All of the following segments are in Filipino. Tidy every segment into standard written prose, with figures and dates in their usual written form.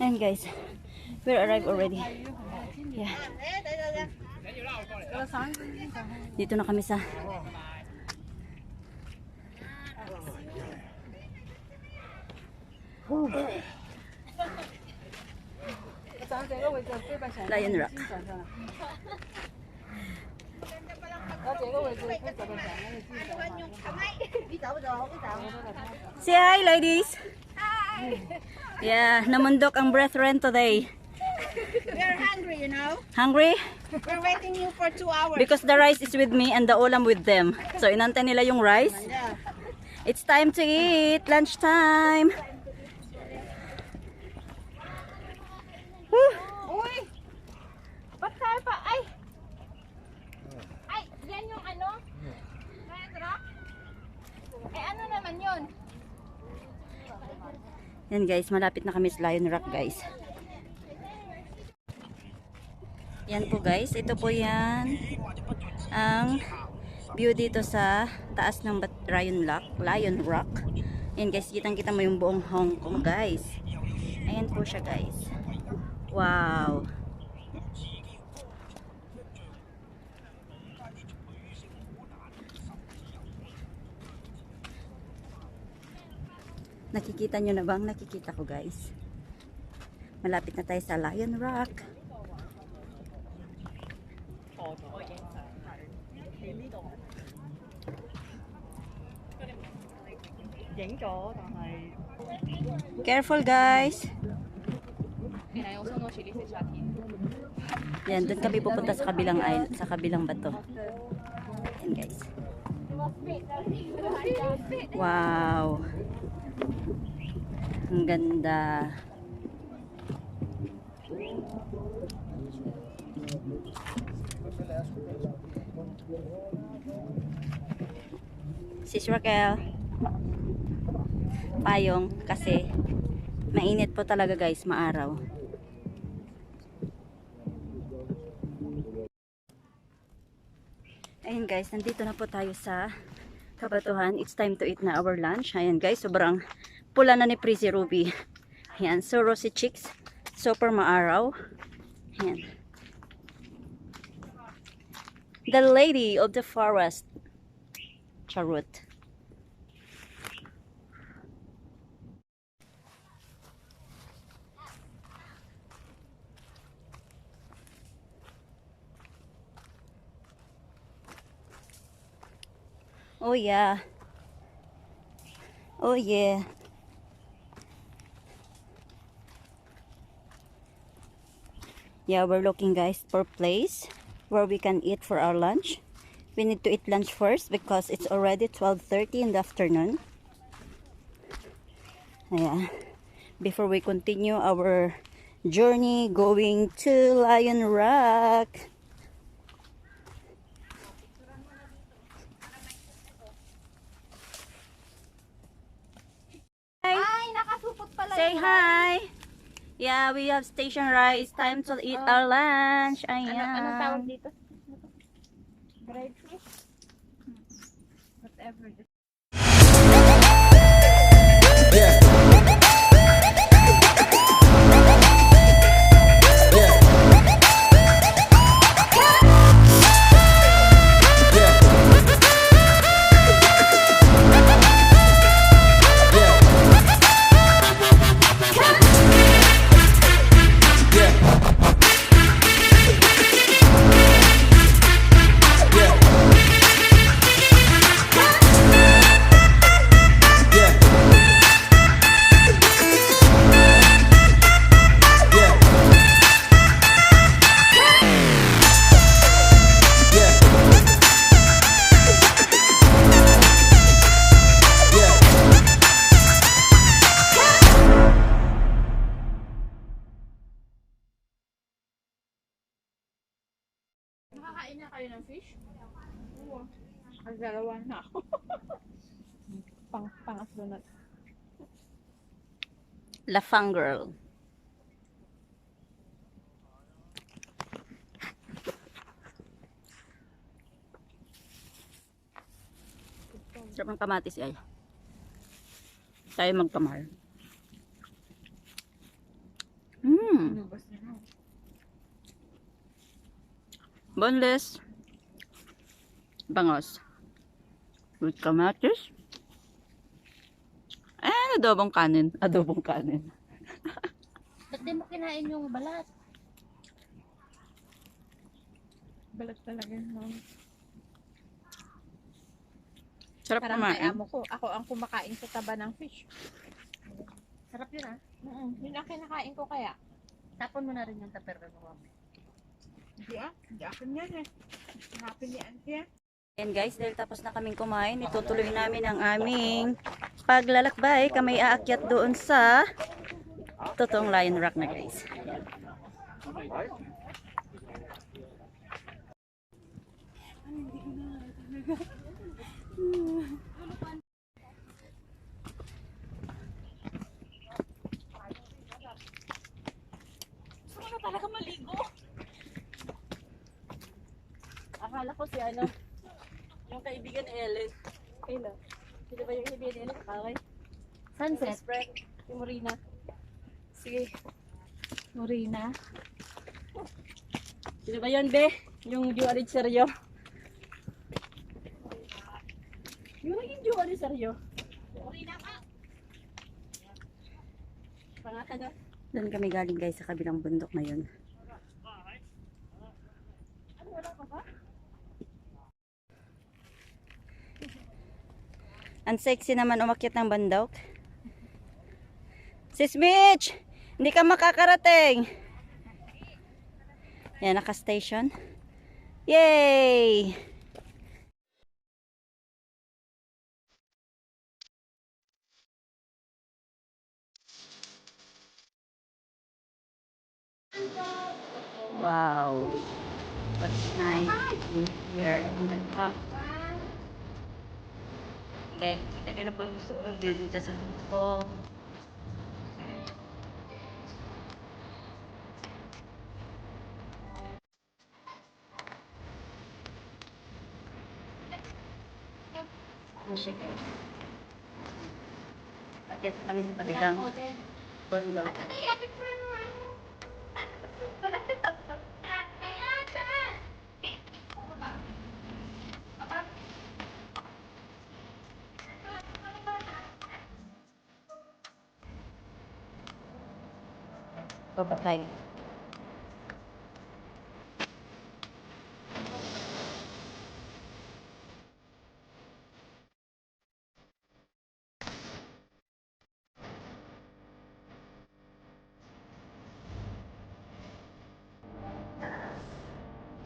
And guys, we arrived already. Yeah. Dito na kami sa Lion Rock. Say hi, ladies. Hi. Yeah, namundok ang brethren today. We are hungry, you know. Hungry? We're waiting you for 2 hours. Because the rice is with me and the ulam with them. So inantay nila yung rice. Yeah. It's time to eat. Lunchtime. Woo. Uy! Ba't tayo pa? Ay! Ay! Yan yung ano? Lion Rock? Eh ano naman yun? Yan guys, malapit na kami sa Lion Rock guys. Yan po guys, ito po yan ang view dito sa taas ng Lion Rock. Yan guys, kitang-kita mo yung buong Hong Kong guys. Ayan po siya guys. Wow. Nakikita nyo na bang? Nakikita ko guys. Malapit na tayo sa Lion Rock. Careful guys. Yan, doon kami pupunta sa kabilang island, sa kabilang bato. Yan guys. Wow. Ang ganda. Sis Raquel. Payong kasi mainit po talaga guys, maaraw. Ayun guys, nandito na po tayo sa Kabatuhan. It's time to eat na our lunch. Ayan guys, sobrang pula na ni Prissy Ruby. Ayan, so rosy cheeks, super maaraw. Ayan. The lady of the forest. Charot. Oh yeah. Oh yeah. Yeah, we're looking guys for place where we can eat for our lunch. We need to eat lunch first because it's already 12:30 in the afternoon. Yeah. Before we continue our journey going to Lion Rock. Ay, nakasupot pala. Say hi. Yeah, we have station right. It's time to eat our lunch. Ayan. Anong tawag dito? Dried fish? Whatever. Nakakain na kayo ng fish? Oo. Ang dalawa na ako. Pangatlo na. Lafang girl. Sarap ng kamatis ay. Tayo magkamahal. Boneless. Bangos. With kamatis. Adobong kanin. Adobong kanin. Ba't di mo kinain yung balat? Balat talaga, no? Sarap Parang kay kumain. amo ko. Ako ang kumakain sa taba ng fish. Sarap yun, ah. Yun ang kinakain ko kaya. Tapon mo na rin yung tupperware mo. Hindi hindi akin yan eh. Hanapin ni Auntie ah. And guys, dahil tapos na kaming kumain, itutuloy namin ang aming paglalakbay. Kami aakyat doon sa totoong Lion Rock na guys. Gusto ko na talaga maligo. Akala ko si ano, yung kaibigan ni Ellen. Kailan? Sino ba yung kaibigan ni Ellen? Okay. Sunset. Friend, si Morina. Sige. Morina. Sino ba yun, be? Yung Juarez Seryo. Yung naging Juarez Seryo. Morina ka! Pangata na. Doon kami galing guys sa kabilang bundok na yun. Ano, wala ka ba? Ang sexy naman umakyat ng bandok. Sis Mitch! Hindi ka makakarating! Yan, naka-station. Yay! Wow! What's nice here in the top. Okay, kita ka na po dito sa ko. Sige. Akyat kami sa kabilang bundok. Baba tayo.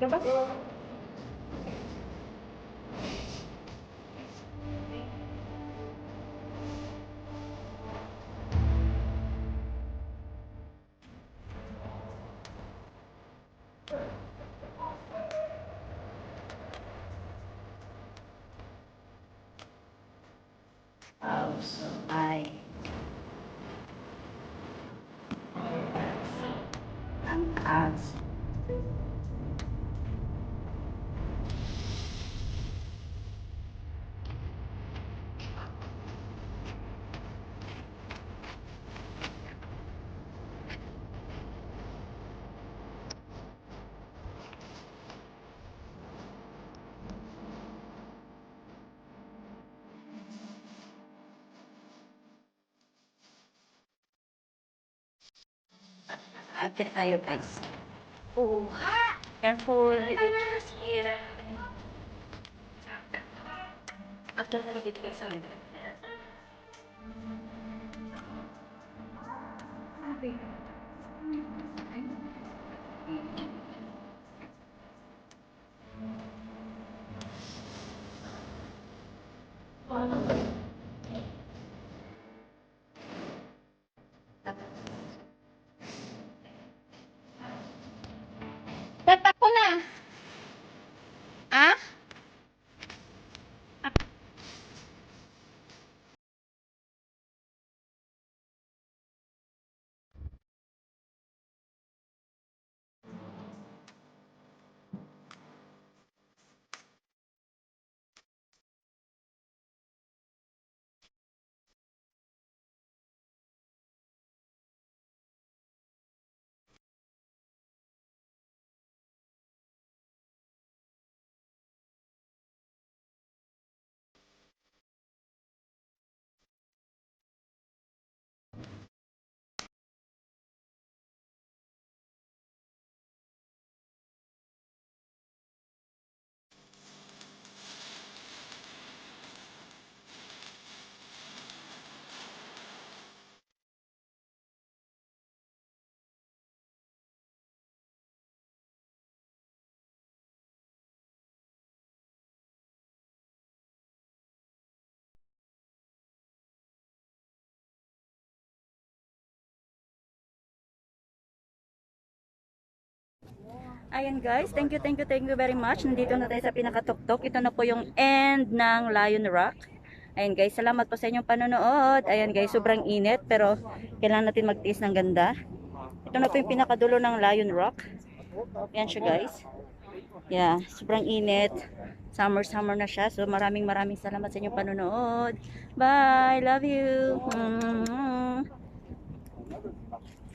Diba? Wow, so high. Ang taas. Ate tayo guys. Oh, careful. It's here. Ate tayo dito sa akin. Tatak ko na! Ah? Ayan guys, thank you very much. Nandito na tayo sa pinakatuktok. Ito na po yung end ng Lion Rock. Ayan guys, salamat po sa inyong panonood. Ayan guys, sobrang init pero kailangan natin magtiis ng ganda. Ito na po yung pinakadulo ng Lion Rock. Ayan siya guys. Yeah, sobrang init. Summer na siya. So maraming salamat sa inyong panonood. Bye, love you.